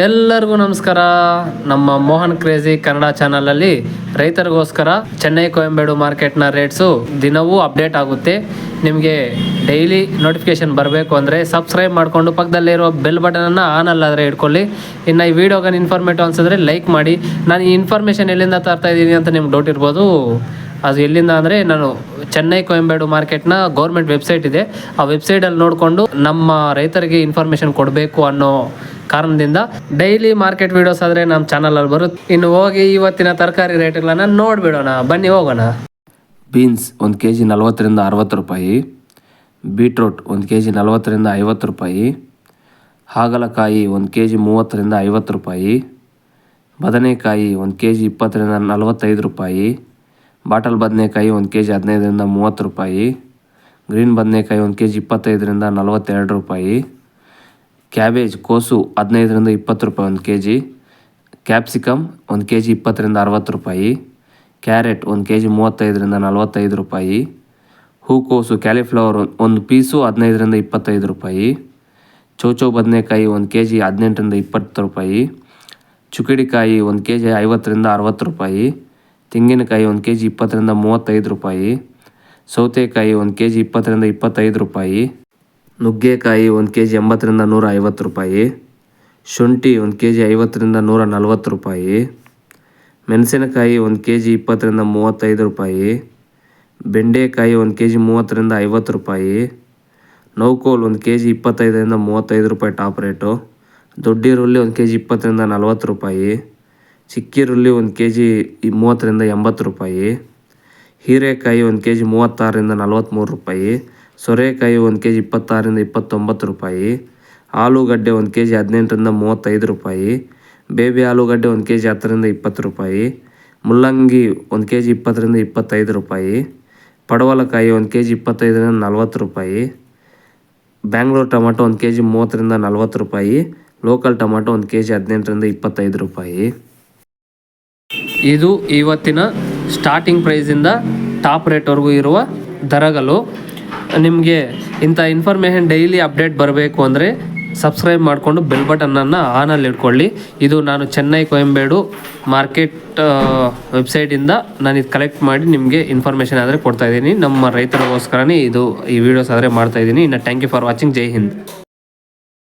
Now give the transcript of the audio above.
ಎಲ್ಲರಿಗೂ ನಮಸ್ಕಾರ. ನಮ್ಮ ಮೋಹನ್ ಕ್ರೇಜಿ ಕನ್ನಡ ಚಾನಲಲ್ಲಿ ರೈತರಿಗೋಸ್ಕರ ಚೆನ್ನೈ ಕೊಯಂಬೇಡು ಮಾರ್ಕೆಟ್ನ ರೇಟ್ಸು ದಿನವೂ ಅಪ್ಡೇಟ್ ಆಗುತ್ತೆ. ನಿಮಗೆ ಡೈಲಿ ನೋಟಿಫಿಕೇಶನ್ ಬರಬೇಕು ಅಂದರೆ ಸಬ್ಸ್ಕ್ರೈಬ್ ಮಾಡಿಕೊಂಡು ಪಕ್ಕದಲ್ಲಿರೋ ಬೆಲ್ ಬಟನನ್ನು ಆನ್ ಅಲ್ಲಾದರೆ ಇಟ್ಕೊಳ್ಳಿ. ಇನ್ನು ಈ ವಿಡಿಯೋಗೆ ಇನ್ಫಾರ್ಮೇಟಿವ್ ಅನಿಸಿದ್ರೆ ಲೈಕ್ ಮಾಡಿ. ನಾನು ಈ ಇನ್ಫಾರ್ಮೇಷನ್ ಎಲ್ಲಿಂದ ತರ್ತಾ ಇದ್ದೀನಿ ಅಂತ ನಿಮ್ಗೆ ಡೌಟ್ ಇರ್ಬೋದು. ಅದು ಎಲ್ಲಿಂದ ಅಂದರೆ ನಾನು ಚೆನ್ನೈ ಕೊಯಂಬೇಡು ಮಾರ್ಕೆಟ್ನ ಗೌರ್ಮೆಂಟ್ ವೆಬ್ಸೈಟ್ ಇದೆ, ಆ ವೆಬ್ಸೈಟಲ್ಲಿ ನೋಡಿಕೊಂಡು ನಮ್ಮ ರೈತರಿಗೆ ಇನ್ಫಾರ್ಮೇಷನ್ ಕೊಡಬೇಕು ಅನ್ನೋ ಕಾರಣದಿಂದ ಡೈಲಿ ಮಾರ್ಕೆಟ್ ವೀಡಿಯೋಸ್ ಆದರೆ ನಮ್ಮ ಚಾನಲಲ್ಲಿ ಬರುತ್ತೆ. ಇನ್ನು ಹೋಗಿ ಇವತ್ತಿನ ತರಕಾರಿ ರೇಟ್ಗಳನ್ನು ನೋಡಿಬಿಡೋಣ, ಬನ್ನಿ ಹೋಗೋಣ. ಬೀನ್ಸ್ 1 kg 40ರಿಂದ 60 ರೂಪಾಯಿ, ಬೀಟ್ರೂಟ್ 1 kg 40ರಿಂದ 50 ರೂಪಾಯಿ, ಹಾಗಲಕಾಯಿ 1 kg 30ರಿಂದ 50 ರೂಪಾಯಿ, ಬದನೆಕಾಯಿ 1 kg 20ರಿಂದ 45 ರೂಪಾಯಿ, ಬಾಟಲ್ ಬದನೆಕಾಯಿ 1 kg 15ರಿಂದ 30 ರೂಪಾಯಿ, ಗ್ರೀನ್ ಬದನೆಕಾಯಿ 1 kg 25ರಿಂದ 42 ರೂಪಾಯಿ, ಕ್ಯಾಬೇಜ್ ಕೋಸು 15ರಿಂದ 20 ರೂಪಾಯಿ 1 kg, ಕ್ಯಾಪ್ಸಿಕಮ್ 1 kg 20ರಿಂದ 60 ರೂಪಾಯಿ, ಕ್ಯಾರೆಟ್ 1 kg 35ರಿಂದ 45 ರೂಪಾಯಿ, ಹೂಕೋಸು ಕ್ಯಾಲಿಫ್ಲವರ್ 1 ಪೀಸು 15ರಿಂದ 25 ರೂಪಾಯಿ, ಚೌಚೌ ಬದನೆಕಾಯಿ 1 kg 18ರಿಂದ 20 ರೂಪಾಯಿ, ಚುಕ್ಕಿಡಿಕಾಯಿ 1 kg 50ರಿಂದ 60 ರೂಪಾಯಿ, ತೆಂಗಿನಕಾಯಿ 1 kg 20ರಿಂದ 35 ರೂಪಾಯಿ, ಸೌತೆಕಾಯಿ 1 kg 20ರಿಂದ 25 ರೂಪಾಯಿ, ನುಗ್ಗೆಕಾಯಿ 1 kg 80ರಿಂದ 150 ರೂಪಾಯಿ, ಶುಂಠಿ 1 kg 50ರಿಂದ 140 ರೂಪಾಯಿ, ಮೆಣಸಿನಕಾಯಿ 1 kg 20ರಿಂದ 35 ರೂಪಾಯಿ, ಬೆಂಡೆಕಾಯಿ 1 kg 30ರಿಂದ 50 ರೂಪಾಯಿ, ನೌಕೋಲ್ 1 kg 25ರಿಂದ 35 ರೂಪಾಯಿ ಟಾಪ್ ರೇಟು, ದೊಡ್ಡೀರುಳ್ಳಿ 1 kg 20ರಿಂದ 40 ರೂಪಾಯಿ, ಚಿಕ್ಕಿರುಳ್ಳಿ 1 kg 30ರಿಂದ 80 ರೂಪಾಯಿ, ಹೀರೆಕಾಯಿ 1 kg 36ರಿಂದ 43 ರೂಪಾಯಿ, ಸೋರೆಕಾಯಿ 1 kg 26ರಿಂದ 29 ರೂಪಾಯಿ, ಆಲೂಗಡ್ಡೆ 1 kg 18ರಿಂದ 35 ರೂಪಾಯಿ, ಬೇಬಿ ಆಲೂಗಡ್ಡೆ 1 kg 10ರಿಂದ 20 ರೂಪಾಯಿ, ಮುಲ್ಲಂಗಿ 1 kg 20ರಿಂದ 25 ರೂಪಾಯಿ, ಪಡವಲಕಾಯಿ 1 kg 25ರಿಂದ 40 ರೂಪಾಯಿ, ಬ್ಯಾಂಗ್ಳೂರು ಟೊಮೆಟೊ 1 kg 30ರಿಂದ 40 ರೂಪಾಯಿ, ಲೋಕಲ್ ಟೊಮೆಟೊ 1 kg 18ರಿಂದ 25 ರೂಪಾಯಿ. ಇದು ಇವತ್ತಿನ ಸ್ಟಾರ್ಟಿಂಗ್ ಪ್ರೈಸಿಂದ ಟಾಪ್ ರೇಟ್ವರೆಗೂ ಇರುವ ದರಗಳು. ನಿಮಗೆ ಇಂಥ ಇನ್ಫಾರ್ಮೇಷನ್ ಡೈಲಿ ಅಪ್ಡೇಟ್ ಬರಬೇಕು ಅಂದರೆ ಸಬ್ಸ್ಕ್ರೈಬ್ ಮಾಡಿಕೊಂಡು ಬೆಲ್ ಬಟನನ್ನು ಆನಲ್ಲಿ ಇಟ್ಕೊಳ್ಳಿ. ಇದು ನಾನು ಚೆನ್ನೈ ಕೊಯಂಬೇಡು ಮಾರ್ಕೆಟ್ ವೆಬ್ಸೈಟಿಂದ ನಾನು ಇದು ಕಲೆಕ್ಟ್ ಮಾಡಿ ನಿಮಗೆ ಇನ್ಫಾರ್ಮೇಷನ್ ಆದರೆ ಕೊಡ್ತಾಯಿದ್ದೀನಿ. ನಮ್ಮ ರೈತರಿಗೋಸ್ಕರನೇ ಈ ವಿಡಿಯೋಸ್ ಆದರೆ ಮಾಡ್ತಾಯಿದ್ದೀನಿ. ಇನ್ನು ಥ್ಯಾಂಕ್ ಯು ಫಾರ್ ವಾಚಿಂಗ್. ಜೈ ಹಿಂದ್.